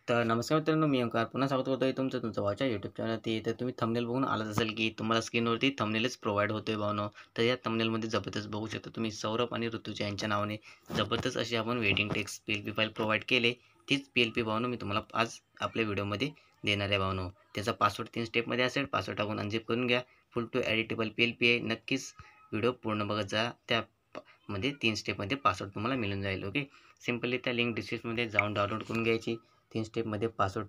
तर नमस्कार मित्रांनो, मी ओंकार पुन्हा स्वागत करतोय तुमचं वाचा यूट्यूब चॅनलवरती. तर तुम्ही थंबनेल बघून आलाच असेल की तुम्हाला स्क्रीनवरती थंबनेलच प्रोव्हाइड होतोय भावनो. तर या थंबनेलमध्ये जबरदस्त बघू शकता तुम्ही सौरभ आणि ऋतुजा यांच्या नावाने जबरदस्त अशी आपण waiting text PLP file provide केले. तीच PLP भावनो मी तुम्हाला आज आपल्या व्हिडिओमध्ये देणार आहे भावनो. त्याचा पासवर्ड 3 स्टेपमध्ये असेल. पासवर्ड टाकून अनझिप करून घ्या. फुल टू एडिटेबल PLP आहे. नक्कीच व्हिडिओ पूर्ण बघत जा. मध्ये 3 स्टेपमध्ये पासवर्ड तुम्हाला मिळून जाईल. ओके, सिम्पली त्या लिंक डिस्क्रिप्शनमध्ये जाऊन डाउनलोड करून घ्यायची. 3 स्टेपमध्ये पासवर्ड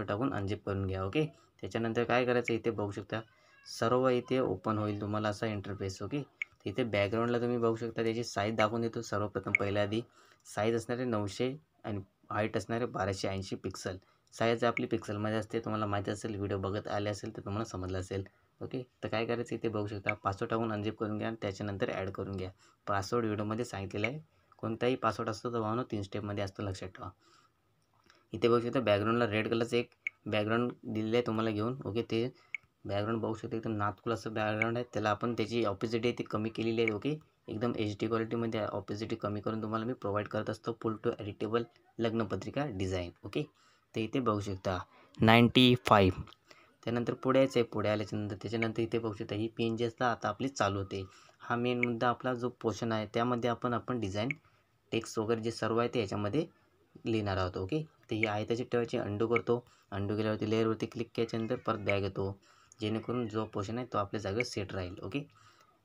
टाकून अनझिप करून घ्या. ओके, त्याच्यानंतर काय करायचं इथे बघू शकता सर्व इथे ओपन होईल तुम्हाला असा इंटरफेस. ओके, इथे बॅकग्राऊंडला तुम्ही बघू शकता त्याची साईज दाखवून देतो. सर्वप्रथम पहिल्या आधी साईज असणारे 900 आणि हाईट असणारे 1280 पिक्सल. साईज आपली पिक्सलमध्ये असते. तुम्हाला माहिती असेल, व्हिडिओ बघत आले असेल तर तुम्हाला समजलं असेल. ओके, तर काय करायचं इथे बघू शकता पासवर्ड टाकून अनझिप करून घ्या आणि त्याच्यानंतर ॲड करून घ्या. पासवर्ड व्हिडिओमध्ये सांगितलेलं आहे. कोणताही पासवर्ड असतो तर भावनो 3 स्टेपमध्ये असतो, लक्षात ठेवा. इथे बघू शकता बॅकग्राऊंडला रेड कलरचं एक बॅकग्राऊंड दिलेलं आहे तुम्हाला घेऊन. ओके, ते बॅकग्राऊंड बघू शकता एकदम नाथकुल असं बॅकग्राऊंड आहे. त्याला आपण त्याची ऑपॉझिटी आहे ती कमी केलेली आहे. ओके, एकदम HD क्वालिटीमध्ये ऑपॉझिटी कमी करून तुम्हाला मी प्रोव्हाइड करत असतो. फुल टू एडिटेबल लग्नपत्रिका डिझाईन. ओके, तर इथे बघू शकता 95. त्यानंतर पुढे यायचं आहे. पुढे आल्याच्यानंतर त्याच्यानंतर इथे बघू शकता ही पेन जी असतं आता आपली चालू होते. हा मेन मुद्दा आपला जो पोर्शन आहे त्यामध्ये आपण डिझाईन टेक्स्ट वगैरे जे सर्व आहे ते याच्यामध्ये लिहिणार आहोत. ओके, तर ही आहे त्याची ठेवायची. अंडू करतो. अंडू केल्यावरती लेअरवरती क्लिक केल्याच्यानंतर परत बॅग येतो, जेणेकरून जो पोर्शन आहे तो आपल्या जागेवर सेट राहील. ओके,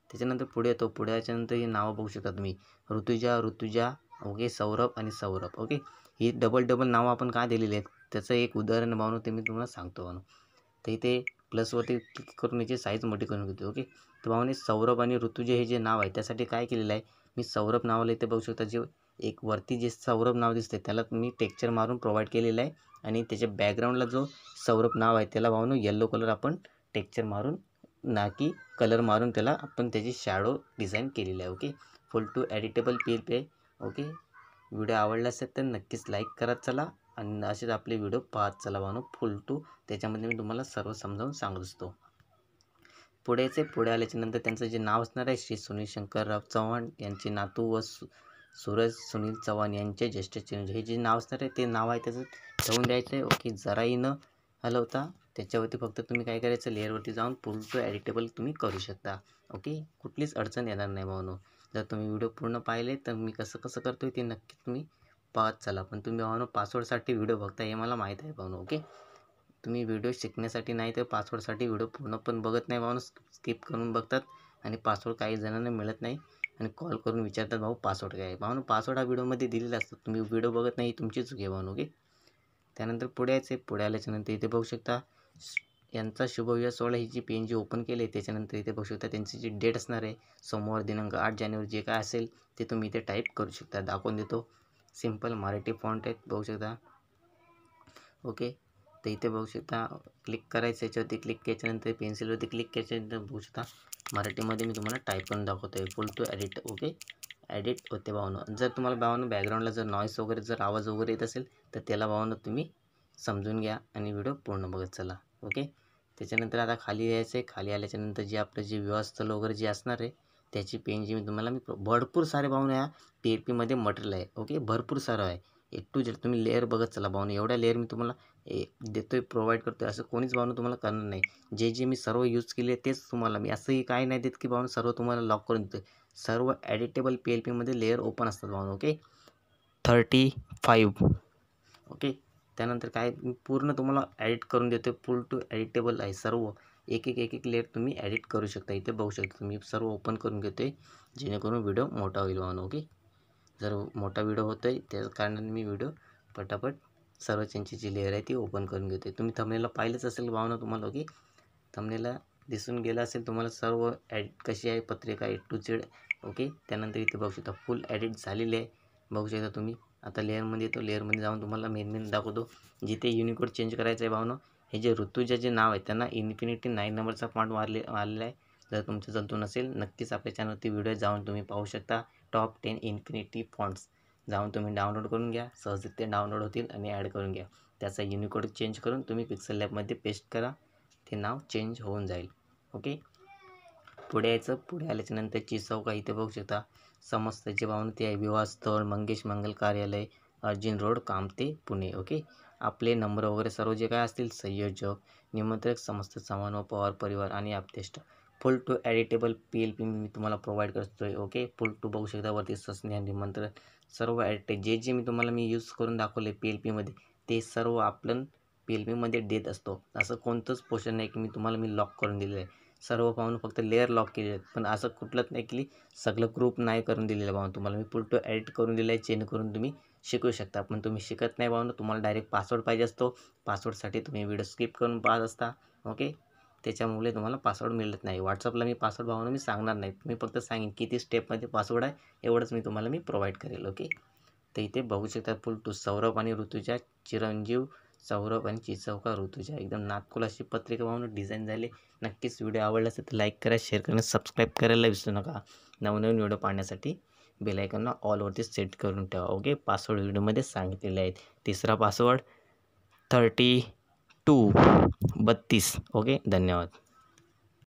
त्याच्यानंतर पुढे येतो. पुढे याच्यानंतर ही नावं बघू शकता तुम्ही, ऋतुजा. ओके, सौरभ आणि सौरभ. ओके, ही डबल नावं आपण का दिलेली आहेत त्याचं एक उदाहरण बनवून ते मी तुम्हाला सांगतो बनवून. तर इथे प्लसवरती क्लिक करून याची साईज मोठी करून घेतो. ओके, तर भावाने सौरभ आणि ऋतुजा हे जे नाव आहे त्यासाठी काय केलेलं आहे, मी सौरभ नावाला इथे बघू शकता जे एक वरती जे सौरभ नाव दिसते त्याला मी टेक्स्चर मारून प्रोव्हाइड केलेलं आहे. आणि त्याच्या बॅकग्राऊंडला जो सौरभ नाव आहे त्याला भावनो येलो कलर आपण टेक्स्चर मारून ना की कलर मारून त्याला आपण त्याची शॅडो डिझाईन केलेली आहे. Okay, full to editable PLP आहे. ओके, व्हिडिओ आवडला असेल तर नक्कीच लाईक करत चला आणि असेच आपले व्हिडिओ पाहत चला भावनो. फुल टू त्याच्यामध्ये मी तुम्हाला सर्व समजावून सांगत असतो. पुढे आल्याच्यानंतर त्यांचं जे नाव असणार आहे श्री सुनील शंकरराव चव्हाण यांचे नातू व सूरज सुनील चव्हाण यांचे ज्येष्ठ चिरंजीव हे जे नाव असणार आहे ते नाव आहे त्याचं ठेवून द्यायचं आहे. ओके, जराही न हलवता त्याच्यावरती फक्त तुम्ही काय करायचं लेअरवरती जाऊन फुल टू एडिटेबल तुम्ही करू शकता. ओके, कुठलीच अडचण येणार नाही भावनो. जर तुम्ही व्हिडिओ पूर्ण पाहिले तर मी कसं करतोय ते नक्की तुम्ही पाहत चला. पण तुम्ही भावनो पासवर्डसाठी व्हिडिओ बघता हे मला माहीत आहे भावनो. ओके, तुम्ही व्हिडिओ शिकण्यासाठी नाही तर पासवर्डसाठी व्हिडिओ पूर्ण पण बघत नाही भावनो, स्किप करून बघतात आणि पासवर्ड काही जणांना मिळत नाही आणि कॉल करून विचारतात भाऊ पासवर्ड काय आहे. भावनो पासवर्ड हा व्हिडिओमध्ये दिलेला असतो, तुम्ही व्हिडिओ बघत नाही, तुमची चूक आहे भावनो. ओके, त्यानंतर पुढे यायचं आहे. पुढे आल्याच्यानंतर इथे बघू शकता यांचा शुभविवाह सोहळा ही जी पेन जी ओपन केली आहे त्याच्यानंतर इथे बघू शकता त्यांची जी डेट असणार आहे सोमवार दिनांक 8 जानेवारी जे काय असेल ते तुम्ही इथे टाईप करू शकता. दाखवून देतो. सिम्पल मराठी फॉन्ट आहेत बघू शकता. ओके, तर इथे बघू शकता क्लिक करायचं, याच्यावरती क्लिक केल्याच्यानंतर पेन्सिलवरती क्लिक केल्याच्यानंतर बघू शकता मराठीमध्ये मी तुम्हाला टाईप करून दाखवतो आहे. Full to edit. Okay, edit होते भावनो. जर तुम्हाला भावनो बॅकग्राऊंडला जर नॉईस वगैरे जर आवाज वगैरे येत असेल तर त्याला भावनो तुम्ही समजून घ्या आणि व्हिडिओ पूर्ण बघत चला. ओके, त्याच्यानंतर आता खाली यायचं आहे. खाली आल्याच्यानंतर जे आपलं जे विवाहस्थळ वगैरे जे असणार आहे त्याची पेन जी मी तुम्हाला भरपूर सारे भावनो या PLPमध्ये मटेरियल आहे. ओके, भरपूर सारं आहे. A to Z तुम्ही लेअर बघत चला भावनो. एवढ्या लेअर मी तुम्हाला देतोय, प्रोव्हाइड करतोय, असं कोणीच भावनो तुम्हाला करणार नाही. जे मी सर्व यूज केले तेच तुम्हाला मी असंही काही नाही देत की भावनो सर्व तुम्हाला लॉक करून देतोय. सर्व एडिटेबल PLPमध्ये लेअर ओपन असतात भावनो. ओके, 35. ओके, त्यानंतर काय मी पूर्ण तुम्हाला एडिट करून देतोय. फुल टू एडिटेबल आहे सर्व. एक लेअर तुम्ही एडिट करू शकता. इथे बघू शकता तुम्ही सर्व ओपन करून घेतोय जेणेकरून व्हिडिओ मोठा होईल भावनो. ओके, जर मोठा व्हिडिओ होतो आहे त्याच कारणाने मी व्हिडिओ पटापट सर्व त्यांची जी लेअर आहे ती ओपन करून घेतो आहे. तुम्ही थंबनेलला पाहिलंच असेल भावना तुम्हाला. ओके, थंबनेलला दिसून गेलं असेल तुम्हाला सर्व एडिट कशी आहे पत्रिका A to Z. ओके, त्यानंतर इथे बघू शकता फुल एडिट झालेली आहे बघू शकता तुम्ही. आता लेअरमध्ये येतो. लेअरमध्ये जाऊन तुम्हाला मेन दाखवतो जिथे युनिकोड चेंज करायचं आहे भावनो. हे जे ऋतुजा जे नाव आहे त्यांना इन्फिनिटी 9 नंबरचा फॉन्ट आलेला आहे. जर तुमचं जलतो नसेल नक्कीच आपल्या चॅनलवरती व्हिडिओ जाऊन तुम्ही पाहू शकता. टॉप 10 इन्फिनिटी फॉन्ट्स जाऊन तुम्ही डाउनलोड करून घ्या. सहज ते डाउनलोड होतील आणि ॲड करून घ्या. त्याचा युनिकोड चेंज करून तुम्ही पिक्सल लॅबमध्ये पेस्ट करा, ते नाव चेंज होऊन जाईल. ओके, पुढे यायचं. पुढे आल्याच्यानंतर चौका इथे बघू शकता समस्त जे भावनो ते आहे विवाहस्थळ, मंगेश मंगल कार्यालय, अर्जुन रोड कामते पुणे. ओके. आपले नंबर वगैरे सर्व जे काय असतील संयोजक, निमंत्रक, समस्त सामान व पवार परिवार आणि आपतेष्ट. फुल टू एडिटेबल PLP मी तुम्हाला प्रोव्हाइड करतो आहे. ओके. फुल टू बघू शकता वरती सस्ने निमंत्रण सर्व जे मी तुम्हाला यूज करून दाखवले PLPमध्ये ते सर्व आपण PLPमध्ये देत असतो. असं कोणतंच पोर्शन नाही की मी लॉक करून दिलेलं आहे. सर्व पाहून फक्त लेअर लॉक केले आहेत, पण असं कुठलंच नाही की सगळं ग्रुप नाही करून दिलेलं पाहून तुम्हाला मी फुल टू एडिट करून दिलं आहे, चेंज करून तुम्ही शिकू शकता. पण तुम्ही शिकत नाही पाहून तुम्हाला डायरेक्ट पासवर्ड पाहिजे असतो. पासवर्डसाठी तुम्ही व्हिडिओ स्किप करून पाहत असता. ओके. त्याच्यामुळे तुम्हाला पासवर्ड मिळत नाही. व्हॉट्सअपला मी पासवर्ड भावानं मी सांगणार नाही. मी फक्त सांगेन किती स्टेपमध्ये पासवर्ड आहे एवढंच मी तुम्हाला प्रोव्हाइड करेल. ओके. तर इथे बघू शकता फुल टू सौरभ आणि ऋतुजा, चिरंजीव, सौरभ आणि चिचौका ऋतुजा. एकदम नातकुल अशी पत्रिका पाहून डिझाईन झाली. नक्कीच व्हिडिओ आवडला असेल तर लाईक करा, शेअर करा, सबस्क्राईब करायला विसरू नका. नवनवीन व्हिडिओ पाहण्यासाठी बेल आयकॉनला ऑलवरती सेट करून ठेवा. ओके. पासवर्ड व्हिडिओमध्ये सांगितलेले आहेत. तिसरा पासवर्ड 32 32. ओके. धन्यवाद.